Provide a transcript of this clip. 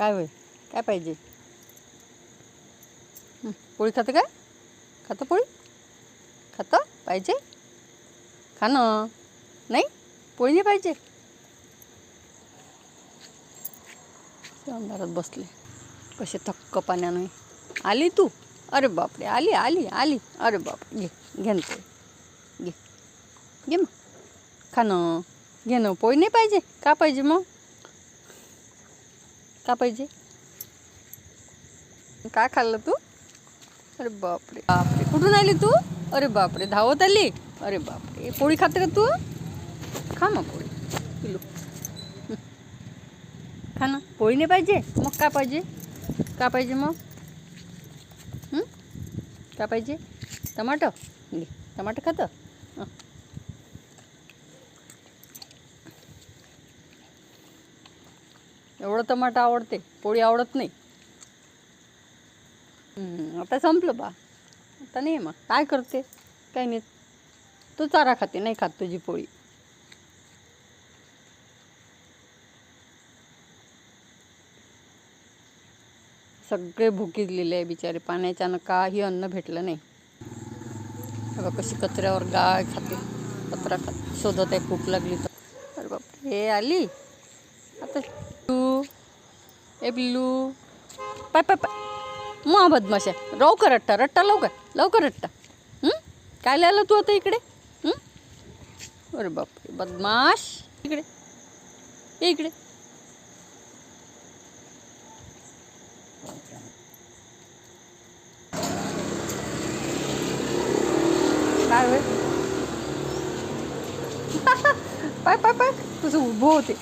काय होय? काय पाहिजे? पोळी खातं काय? खातं पोळी? खातं पाहिजे? खाणं नाही, पोळी नाही पाहिजे. अंधारात बसले कसे थक्क पाण्याने. आली तू? अरे बापरे, आली आली आली. अरे बापरे, घे घे ना पोळी, घे घे मग. खाणं घे ना. पोळी नाही पाहिजे? का पाहिजे मग? का पाहिजे? काय खाल्लं तू? अरे बापरे बापरे, कुठून आली तू? अरे बापरे, धावत आली. अरे बापरे, पोळी खाते का तू? खा मग पोळी पिलू. खा ना. पोळी नाही पाहिजे मग काय पाहिजे? का पाहिजे मग? काय पाहिजे? टमाटर घे. टमाटर खातं? एवढं टमाटर आवडते, पोळी आवडत नाही. आता संपलं बा. आता नाही मग काय करते? काही नाही. तू चारा खाते, नाही खात तुझी पोळी. सगळे भुकीजलेले आहे बिचारे, पाण्याच्यानं काही अन्न भेटलं नाही. बघा कशी कचऱ्यावर गाय खाते, कचरा खाते, शोधत आहे भूक लागली तर. अरे बापरे, हे आली आता. तू ए बिल्लू, पाय पाय पाय. मग बदमाश आहे. लवकर रट्टा रट्टा, लवकर लवकर रट्टा. काय लिहिलं तू आता इकडे? अरे बापरे, बदमाश. इकडे ये, इकडे. काय होय? पाय पाय पाय, तुझं उभं होते.